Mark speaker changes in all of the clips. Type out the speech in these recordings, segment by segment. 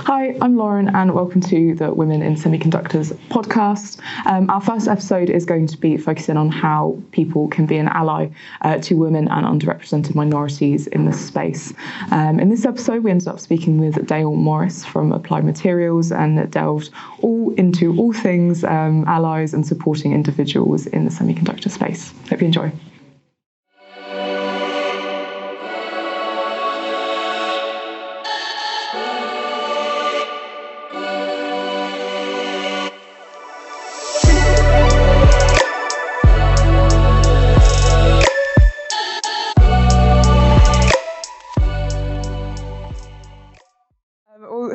Speaker 1: Hi, I'm Lauren, and welcome to the Women in Semiconductors podcast. Our first episode is going to be focusing on how people can be an ally to women and underrepresented minorities in this space. In this episode, we ended up speaking with Dale Morris from Applied Materials and delved into all things allies and supporting individuals in the semiconductor space. Hope you enjoy.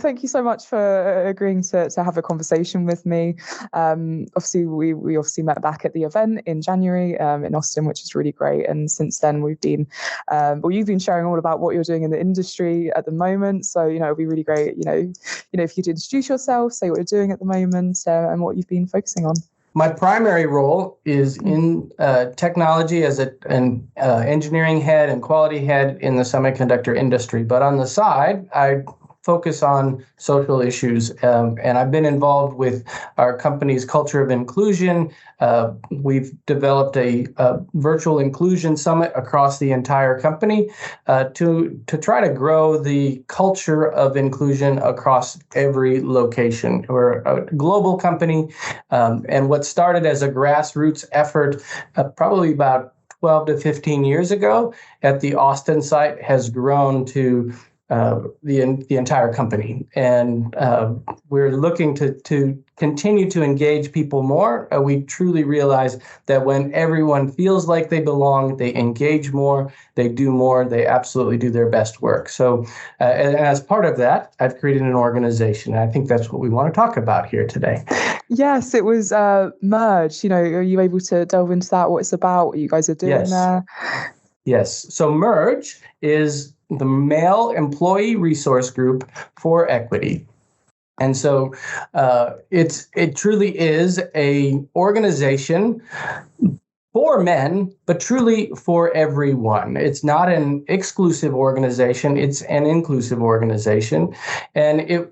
Speaker 1: Thank you so much for agreeing to have a conversation with me. Obviously, we obviously met back at the event in January in Austin, which is really great. And since then, we've been, you've been sharing all about what you're doing in the industry at the moment. So, it'd be really great, if you could introduce yourself, say what you're doing at the moment and what you've been focusing on.
Speaker 2: My primary role is in technology as an engineering head and quality head in the semiconductor industry. But on the side, I focus on social issues. And I've been involved with our company's culture of inclusion. We've developed a virtual inclusion summit across the entire company to try to grow the culture of inclusion across every location. We're a global company, and what started as a grassroots effort probably about 12 to 15 years ago at the Austin site has grown to the entire company, and we're looking to continue to engage people more. We truly realize that when everyone feels like they belong, they engage more, they do more, they absolutely do their best work. So, and as part of that, I've created an organization. And I think that's what we want to talk about here today.
Speaker 1: Yes, it was Merge. Are you able to delve into that? What it's about? What you guys are doing there?
Speaker 2: Yes. So Merge is the male employee resource group for equity. And so it truly is a organization for men, but truly for everyone. It's not an exclusive organization, it's an inclusive organization. And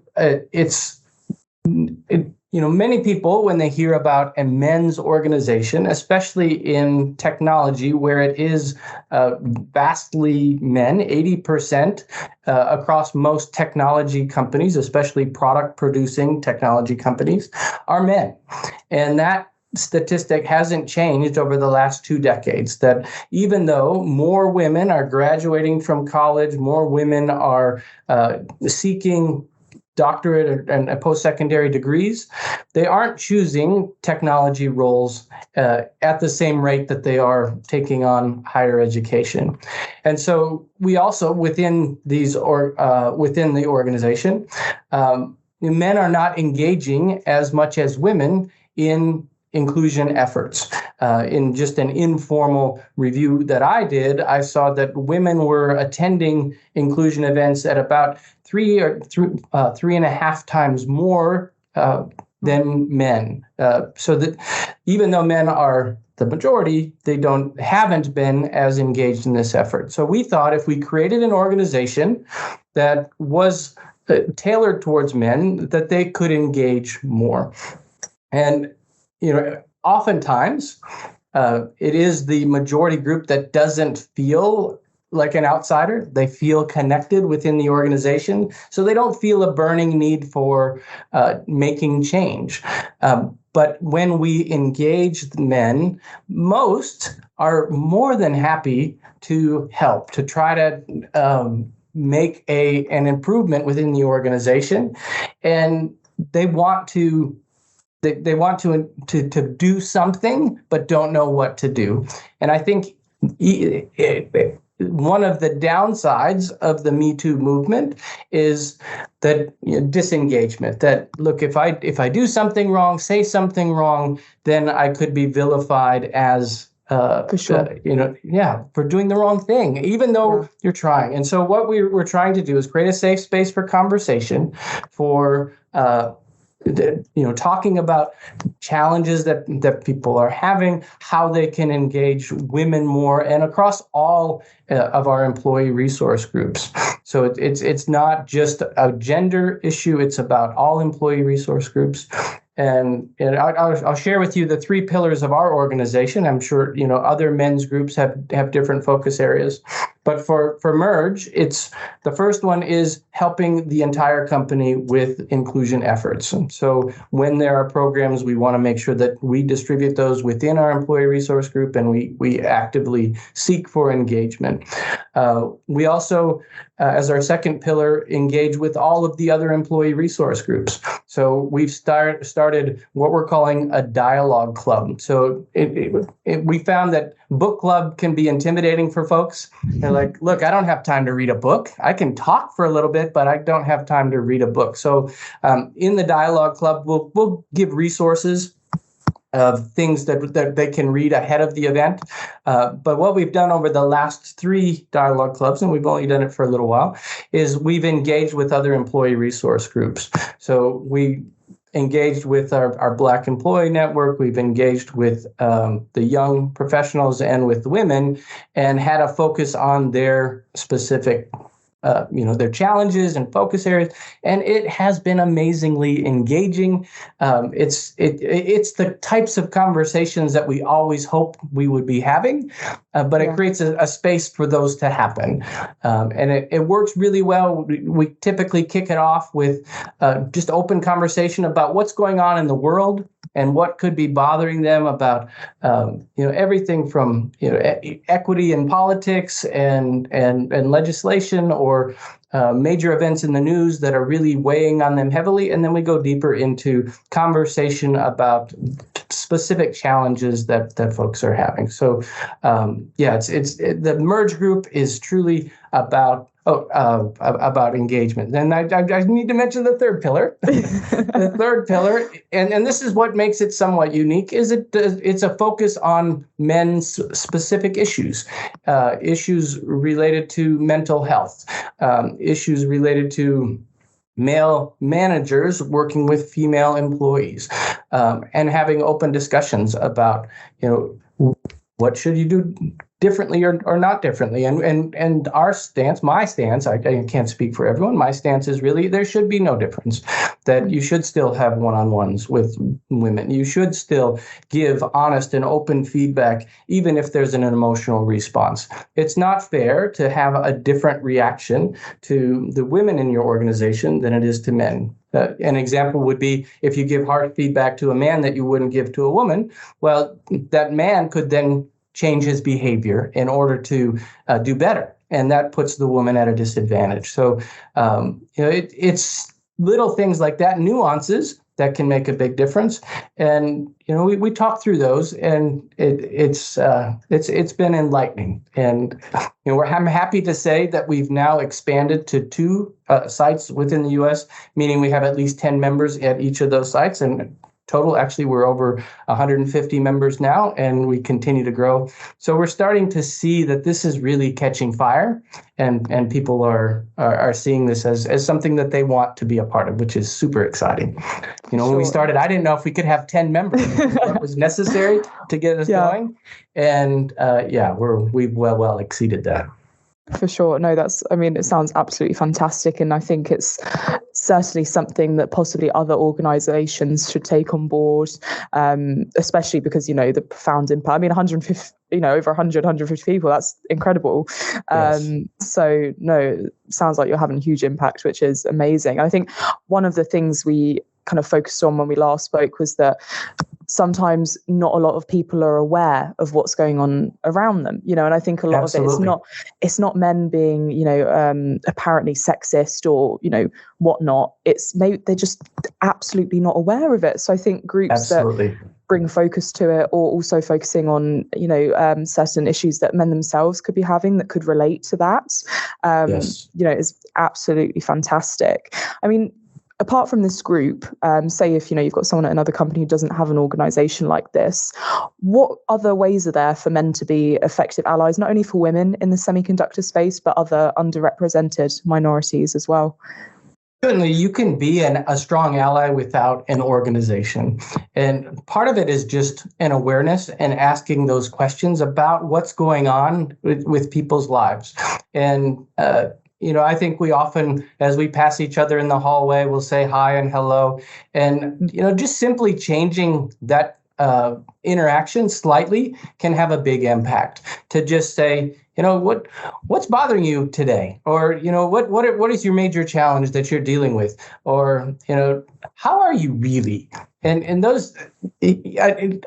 Speaker 2: many people, when they hear about a men's organization, especially in technology, where it is vastly men, 80% across most technology companies, especially product-producing technology companies, are men. And that statistic hasn't changed over the last 2 decades, that even though more women are graduating from college, more women are seeking doctorate and post-secondary degrees, they aren't choosing technology roles at the same rate that they are taking on higher education. And so we also, within the organization, men are not engaging as much as women in inclusion efforts. In just an informal review that I did, I saw that women were attending inclusion events at about 3.5 times more than men. So that even though men are the majority, they haven't been as engaged in this effort. So we thought if we created an organization that was tailored towards men, that they could engage more. And oftentimes, it is the majority group that doesn't feel like an outsider. They feel connected within the organization, so they don't feel a burning need for making change. But when we engage the men, most are more than happy to help, to try to make an improvement within the organization, and they want to. They want to do something, but don't know what to do. And I think one of the downsides of the Me Too movement is that disengagement. That look, if I do something wrong, say something wrong, then I could be vilified as
Speaker 1: for sure.
Speaker 2: For doing the wrong thing, even though you're trying. And so what we're trying to do is create a safe space for conversation for talking about challenges that people are having, how they can engage women more, and across all of our employee resource groups. So it's not just a gender issue; it's about all employee resource groups. And I'll share with you the 3 pillars of our organization. I'm sure other men's groups have different focus areas, but for Merge, it's the first one is helping the entire company with inclusion efforts. And so when there are programs, we want to make sure that we distribute those within our employee resource group, and we actively seek for engagement. We also, as our second pillar, engage with all of the other employee resource groups. So we've started what we're calling a dialogue club. So we found that book club can be intimidating for folks. They're like, look, I don't have time to read a book. I can talk for a little bit, but I don't have time to read a book. So in the dialogue club, we'll give resources of things that they can read ahead of the event. But what we've done over the last 3 dialogue clubs, and we've only done it for a little while, is we've engaged with other employee resource groups. So we engaged with our Black Employee Network. We've engaged with the young professionals and with women, and had a focus on their specific their challenges and focus areas, and it has been amazingly engaging. It's the types of conversations that we always hope we would be having, but it creates a space for those to happen, and it works really well. We typically kick it off with just open conversation about what's going on in the world and what could be bothering them about everything from equity in politics and legislation, or major events in the news that are really weighing on them heavily, and then we go deeper into conversation about specific challenges that folks are having. So it's the Merge group is truly about engagement. And I need to mention the third pillar. The third pillar, and this is what makes it somewhat unique, is it's a focus on men's specific issues, issues related to mental health, issues related to male managers working with female employees, and having open discussions about, what should you do differently or not differently. And our stance, my stance, I can't speak for everyone, my stance is really there should be no difference, that you should still have one-on-ones with women. You should still give honest and open feedback, even if there's an emotional response. It's not fair to have a different reaction to the women in your organization than it is to men. An example would be if you give harsh feedback to a man that you wouldn't give to a woman, well, that man could then change his behavior in order to do better. And that puts the woman at a disadvantage. So, it's little things like that, nuances that can make a big difference. And, we talk through those, and it's been enlightening. And, I'm happy to say that we've now expanded to 2 sites within the U.S., meaning we have at least 10 members at each of those sites. And total, actually, we're over 150 members now, and we continue to grow. So we're starting to see that this is really catching fire, and people are seeing this as something that they want to be a part of, which is super exciting. When we started, I didn't know if we could have 10 members. What was necessary to get us going, and we've well exceeded that.
Speaker 1: For sure. No, it sounds absolutely fantastic. And I think it's certainly something that possibly other organizations should take on board, especially because, the profound impact. 150, over 150 people, that's incredible.
Speaker 2: Yes.
Speaker 1: So, no, sounds like you're having a huge impact, which is amazing. And I think one of the things we kind of focused on when we last spoke was that sometimes not a lot of people are aware of what's going on around them, and I think a lot
Speaker 2: Absolutely.
Speaker 1: of it's not men being, apparently sexist or, whatnot. It's maybe they're just absolutely not aware of it. So I think groups
Speaker 2: Absolutely.
Speaker 1: that bring focus to it, or also focusing on, certain issues that men themselves could be having that could relate to that, is absolutely fantastic. Apart from this group, say if you've got someone at another company who doesn't have an organization like this, what other ways are there for men to be effective allies, not only for women in the semiconductor space, but other underrepresented minorities as well?
Speaker 2: Certainly, you can be a strong ally without an organization. And part of it is just an awareness and asking those questions about what's going on with people's lives. And, I think we often, as we pass each other in the hallway, we'll say hi and hello. And, just simply changing that interaction slightly can have a big impact. To just say, what's bothering you today, or what is your major challenge that you're dealing with, or how are you really? And those,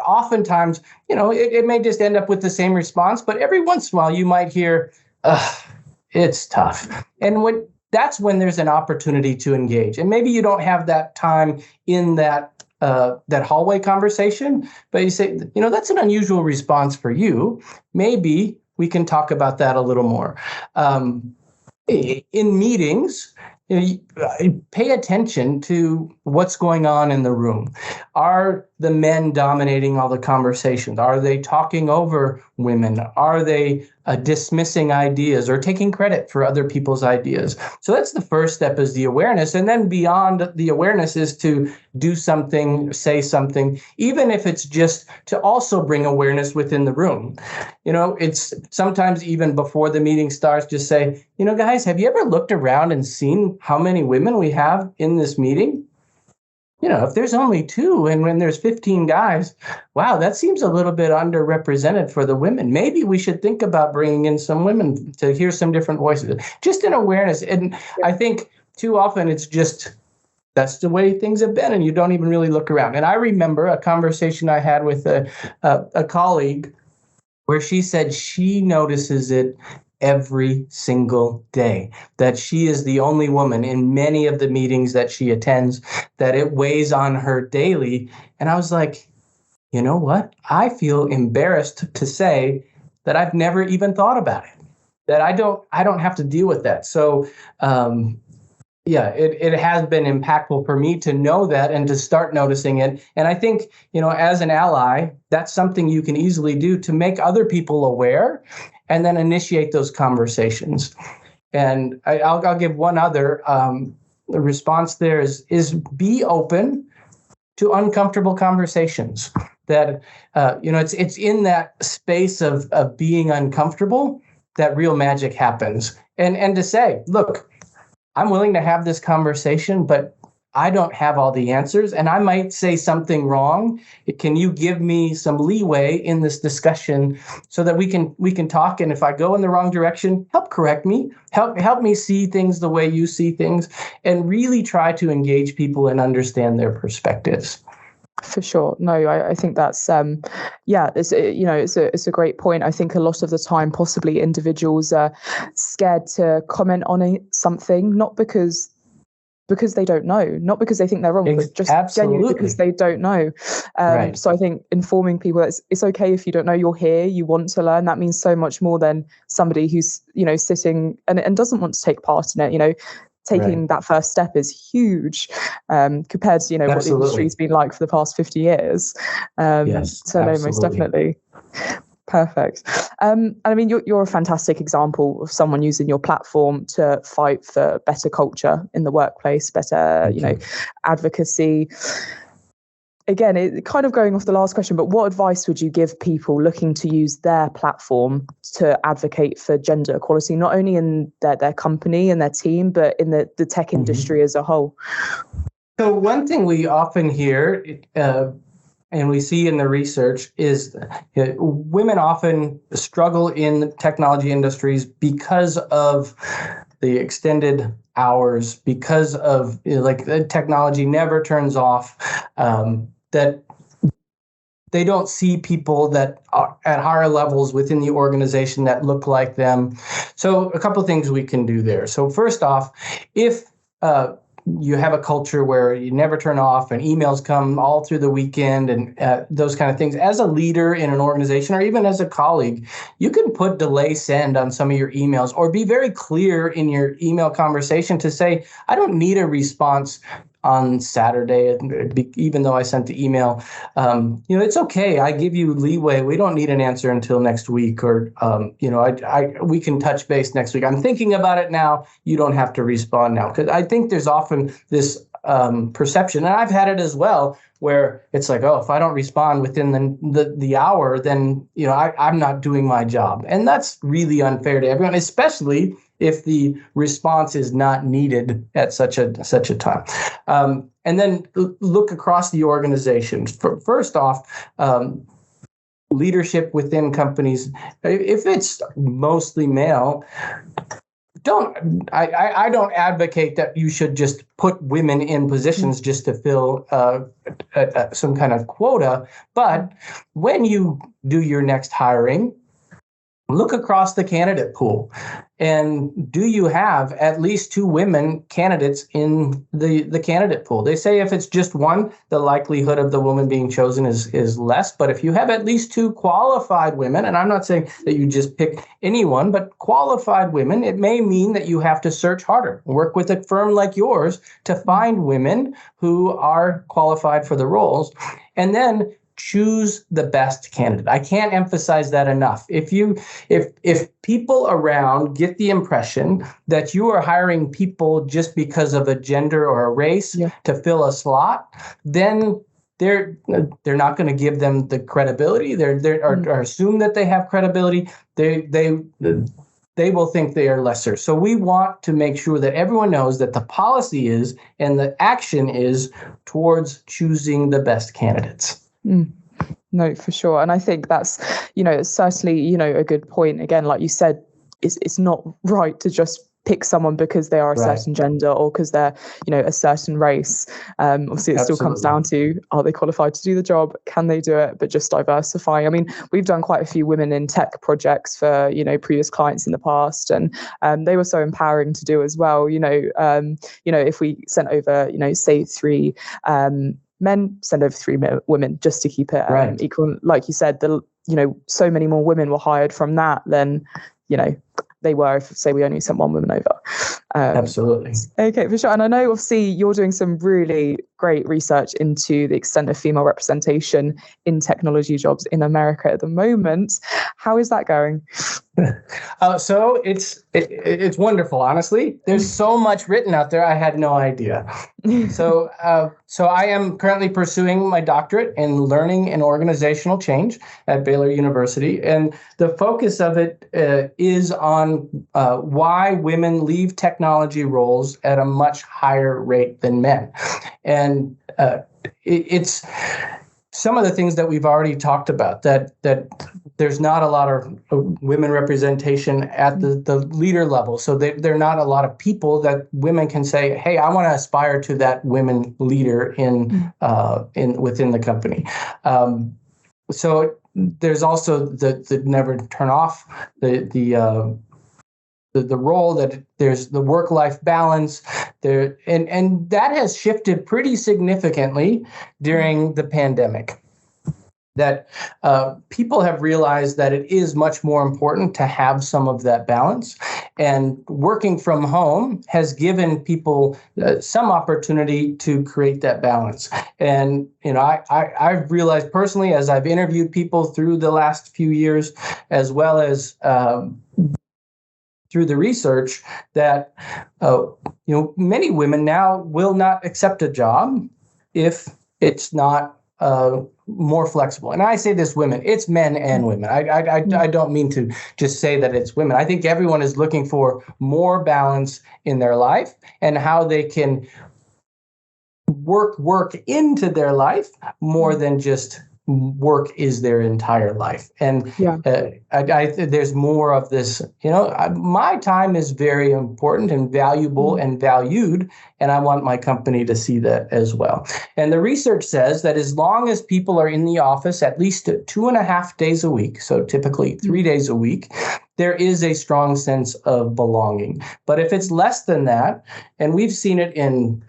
Speaker 2: oftentimes, it may just end up with the same response, but every once in a while you might hear, it's tough, and that's when there's an opportunity to engage. And maybe you don't have that time in that hallway conversation, but you say, that's an unusual response for you. Maybe we can talk about that a little more. In meetings, pay attention to what's going on in the room. Are the men dominating all the conversations? Are they talking over women? Are they dismissing ideas or taking credit for other people's ideas? So that's the first step, is the awareness. And then beyond the awareness is to do something, say something, even if it's just to also bring awareness within the room. It's sometimes even before the meeting starts, just say, guys, have you ever looked around and seen how many women we have in this meeting? If there's only 2 and when there's 15 guys, wow, that seems a little bit underrepresented for the women. Maybe we should think about bringing in some women to hear some different voices. Just an awareness. And I think too often it's just, that's the way things have been, and you don't even really look around. And I remember a conversation I had with a colleague where she said she notices it every single day, that she is the only woman in many of the meetings that she attends, that it weighs on her daily. And I was like, you know what? I feel embarrassed to say that I've never even thought about it, that I don't have to deal with that. So, it has been impactful for me to know that and to start noticing it. And I think, as an ally, that's something you can easily do to make other people aware and then initiate those conversations. And I'll give one other response there is be open to uncomfortable conversations. That, it's in that space of being uncomfortable that real magic happens. And to say, look, I'm willing to have this conversation, but I don't have all the answers, and I might say something wrong. Can you give me some leeway in this discussion so that we can talk? And if I go in the wrong direction, help correct me, help me see things the way you see things, and really try to engage people and understand their perspectives.
Speaker 1: For sure. No, I think that's it's a great point. I think a lot of the time, possibly individuals are scared to comment on something, not because they don't know, not because they think they're wrong, but just genuinely because they don't know. Right. So I think informing people that it's okay if you don't know, you're here, you want to learn. That means so much more than somebody who's sitting and doesn't want to take part in it. Taking that first step is huge compared to what the industry's been like for the past 50 years.
Speaker 2: Yes,
Speaker 1: so no, most definitely. Perfect. And I mean, you're a fantastic example of someone using your platform to fight for better culture in the workplace, better advocacy. Again, it kind of going off the last question, but what advice would you give people looking to use their platform to advocate for gender equality, not only in their company and their team, but in the tech industry as a whole?
Speaker 2: So one thing we often hear and we see in the research is women often struggle in technology industries because of the extended hours, because of the technology never turns off, that they don't see people that are at higher levels within the organization that look like them. So a couple of things we can do there. So first off, if you have a culture where you never turn off and emails come all through the weekend and those kind of things, as a leader in an organization or even as a colleague, you can put delay send on some of your emails or be very clear in your email conversation to say, I don't need a response on Saturday, even though I sent the email. It's okay. I give you leeway. We don't need an answer until next week, or we can touch base next week. I'm thinking about it now. You don't have to respond now, because I think there's often this perception, and I've had it as well, where it's like, oh, if I don't respond within the hour, then I'm not doing my job, and that's really unfair to everyone, especially if the response is not needed at such a time. And then look across the organization. First off, leadership within companies, if it's mostly male, I don't advocate that you should just put women in positions just to fill some kind of quota. But when you do your next hiring, look across the candidate pool, and do you have at least 2 women candidates in the candidate pool? They say if it's just one, the likelihood of the woman being chosen is less. But if you have at least 2 qualified women, and I'm not saying that you just pick anyone, but qualified women, it may mean that you have to search harder, work with a firm like yours to find women who are qualified for the roles, and then choose the best candidate. I can't emphasize that enough. If people around get the impression that you are hiring people just because of a gender or a race to fill a slot, then they're not going to give them the credibility. Or assume that they have credibility. They will think they are lesser. So we want to make sure that everyone knows that the policy is and the action is towards choosing the best candidates.
Speaker 1: No, for sure. And I think that's, it's certainly, a good point. Again, like you said, it's not right to just pick someone because they are a certain gender or because they're, a certain race. Obviously, it still comes down to, are they qualified to do the job? Can they do it? But just diversifying. I mean, we've done quite a few women in tech projects for, previous clients in the past, and they were so empowering to do as well. If we sent over, say 3 men, send over 3 women just to keep it equal. Like you said, so many more women were hired from that than, they were if, say, we only sent 1 woman over.
Speaker 2: Absolutely.
Speaker 1: Okay, for sure. And I know, obviously, you're doing some really great research into the extent of female representation in technology jobs in America at the moment. How is that going?
Speaker 2: So it's wonderful, honestly. There's so much written out there, I had no idea. So I am currently pursuing my doctorate in learning and organizational change at Baylor University, and the focus of it is on why women leave technology roles at a much higher rate than men, and it's some of the things that we've already talked about, that there's not a lot of women representation at the leader level. So there are not a lot of people that women can say, hey, I want to aspire to that women leader in within the company. So there's also the never turn off the role that there's the work-life balance there, and that has shifted pretty significantly during the pandemic. That people have realized that it is much more important to have some of that balance, and working from home has given people some opportunity to create that balance. And I've realized personally, as I've interviewed people through the last few years, as well as through the research, that many women now will not accept a job if it's not more flexible. And I say this women, it's men and women. I don't mean to just say that it's women. I think everyone is looking for more balance in their life and how they can work into their life more than just work is their entire life. And there's more of this, my time is very important and valuable and valued, and I want my company to see that as well. And the research says that as long as people are in the office at least 2.5 days a week, so typically 3 days a week, there is a strong sense of belonging. But if it's less than that, and we've seen it in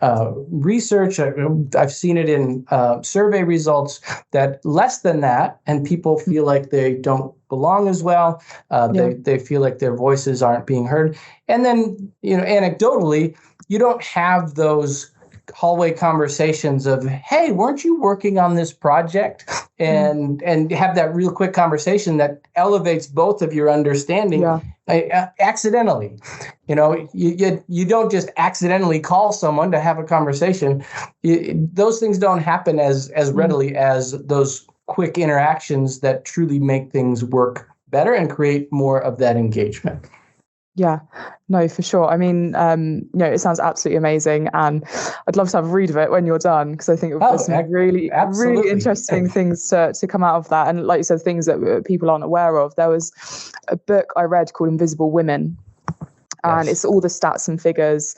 Speaker 2: research, I've seen it in survey results, that less than that, and people feel like they don't belong as well, they feel like their voices aren't being heard. And then, anecdotally, you don't have those hallway conversations of, hey, weren't you working on this project? And have that real quick conversation that elevates both of your understanding accidentally. You don't just accidentally call someone to have a conversation. Those things don't happen as readily as those quick interactions that truly make things work better and create more of that engagement.
Speaker 1: Yeah, no, for sure. I mean, it sounds absolutely amazing, and I'd love to have a read of it when you're done, because I think there's some really interesting things to come out of that. And like you said, things that people aren't aware of. There was a book I read called Invisible Women, and it's all the stats and figures.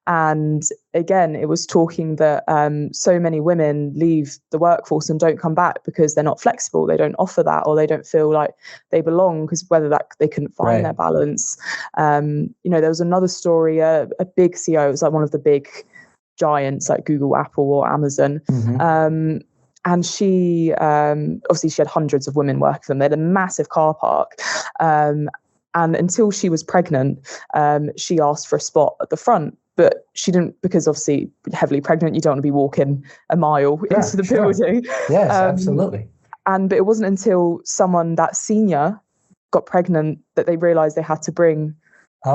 Speaker 1: And again, it was talking that so many women leave the workforce and don't come back because they're not flexible. They don't offer that, or they don't feel like they belong, because whether that they couldn't find their balance. There was another story, a big CEO, it was like one of the big giants like Google, Apple, or Amazon. And she, obviously she had hundreds of women working for them. They had a massive car park. And until she was pregnant, she asked for a spot at the front. But she didn't, because obviously heavily pregnant, you don't want to be walking a mile into the building.
Speaker 2: Yes, absolutely.
Speaker 1: But it wasn't until someone that senior got pregnant that they realized they had to bring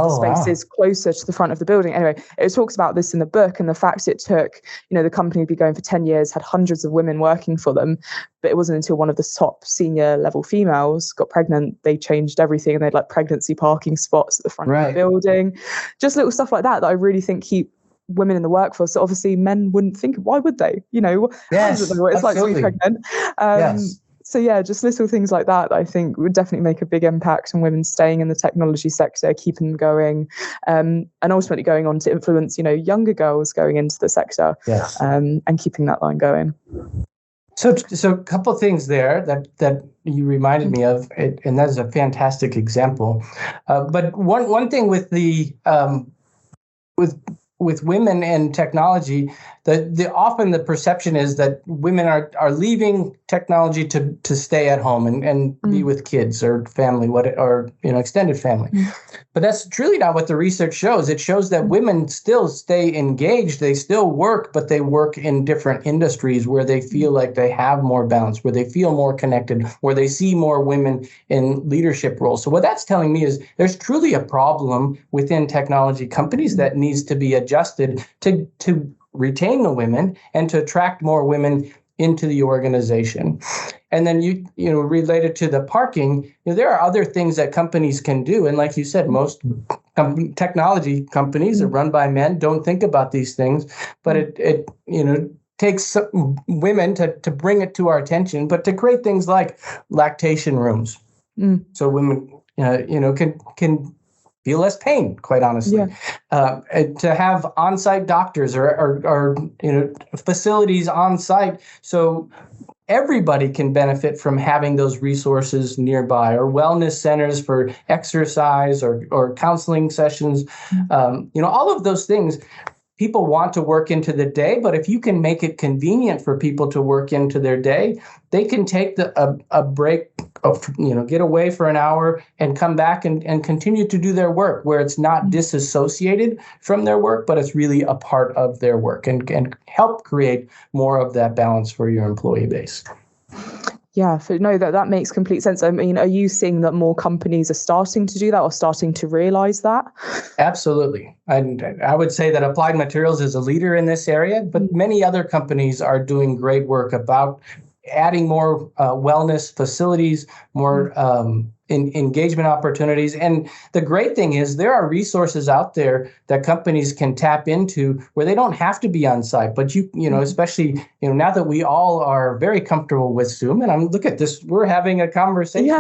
Speaker 1: spaces closer to the front of the building. Anyway, it talks about this in the book, and the fact it took, the company had been going for 10 years, had hundreds of women working for them, but it wasn't until one of the top senior level females got pregnant, they changed everything, and they had like pregnancy parking spots at the front of the building. Just little stuff like that I really think keep women in the workforce. So obviously men wouldn't think, why would they? Yes, it's like to be pregnant. So yeah, just little things like that I think would definitely make a big impact on women staying in the technology sector, keeping them going, and ultimately going on to influence, younger girls going into the sector, and keeping that line going.
Speaker 2: So a couple of things there that you reminded me of, and that is a fantastic example. But one thing with the with women and technology, often the perception is that women are leaving technology to stay at home and be with kids or family, or extended family. But that's truly not what the research shows. It shows that women still stay engaged, they still work, but they work in different industries where they feel like they have more balance, where they feel more connected, where they see more women in leadership roles. So what that's telling me is there's truly a problem within technology companies that needs to be adjusted to retain the women and to attract more women into the organization. And then related to the parking, there are other things that companies can do. And like you said, most technology companies are run by men, don't think about these things, but it takes women to bring it to our attention, but to create things like lactation rooms. So women can feel less pain, quite honestly. To have on-site doctors or facilities on-site, so everybody can benefit from having those resources nearby, or wellness centers for exercise or counseling sessions. All of those things. People want to work into the day, but if you can make it convenient for people to work into their day, they can take a break, get away for an hour and come back and continue to do their work, where it's not disassociated from their work, but it's really a part of their work, and help create more of that balance for your employee base.
Speaker 1: Yeah, that makes complete sense. I mean, are you seeing that more companies are starting to do that, or starting to realize that? Absolutely.
Speaker 2: I would say that Applied Materials is a leader in this area, but many other companies are doing great work about adding more wellness facilities, more engagement opportunities. And the great thing is there are resources out there that companies can tap into where they don't have to be on site. But especially now that we all are very comfortable with Zoom, and look at this, we're having a conversation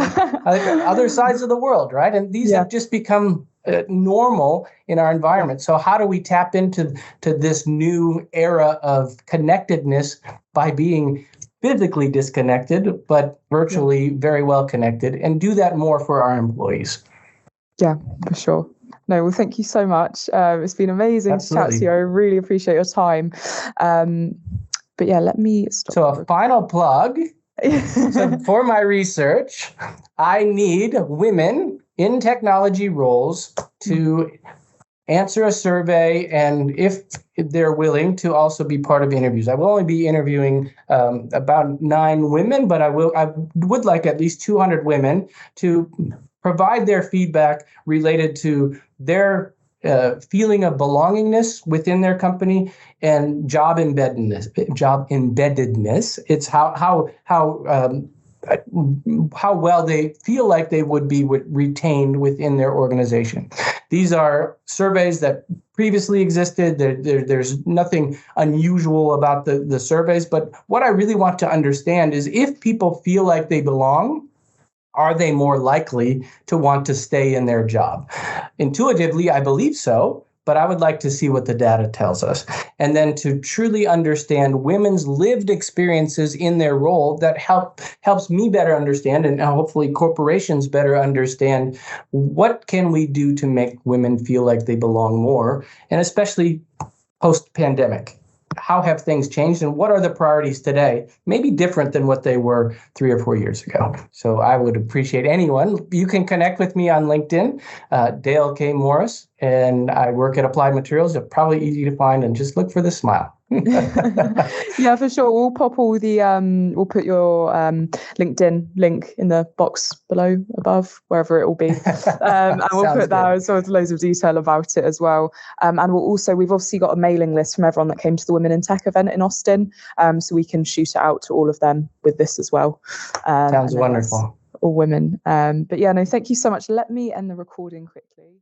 Speaker 2: other sides of the world, right? And these have just become normal in our environment. So how do we tap into this new era of connectedness by being physically disconnected, but virtually very well connected, and do that more for our employees?
Speaker 1: Yeah, for sure. No, well, thank you so much. It's been amazing to chat to you. I really appreciate your time. But yeah, let me stop.
Speaker 2: So a final plug. So for my research, I need women in technology roles to answer a survey, and if they're willing to also be part of interviews. I will only be interviewing about 9 women, but I would like at least 200 women to provide their feedback related to their feeling of belongingness within their company and job embeddedness. It's how well they feel like they would be retained within their organization. These are surveys that previously existed. There's nothing unusual about the surveys, but what I really want to understand is if people feel like they belong, are they more likely to want to stay in their job? Intuitively, I believe so, but I would like to see what the data tells us. And then to truly understand women's lived experiences in their role that helps me better understand, and hopefully corporations better understand, what can we do to make women feel like they belong more, and especially post-pandemic. How have things changed, and what are the priorities today? Maybe different than what they were 3 or 4 years ago. So I would appreciate anyone. You can connect with me on LinkedIn, Dale K. Morris, and I work at Applied Materials. It's probably easy to find, and just look for the smile.
Speaker 1: Yeah, for sure. We'll pop all the we'll put your LinkedIn link in the box below, above, wherever it will be, and we'll put that as well as loads of detail about it as well. And we've obviously got a mailing list from everyone that came to the Women in Tech event in Austin, so we can shoot it out to all of them with this as well.
Speaker 2: Sounds wonderful.
Speaker 1: All women. But yeah, no, thank you so much. Let me end the recording quickly.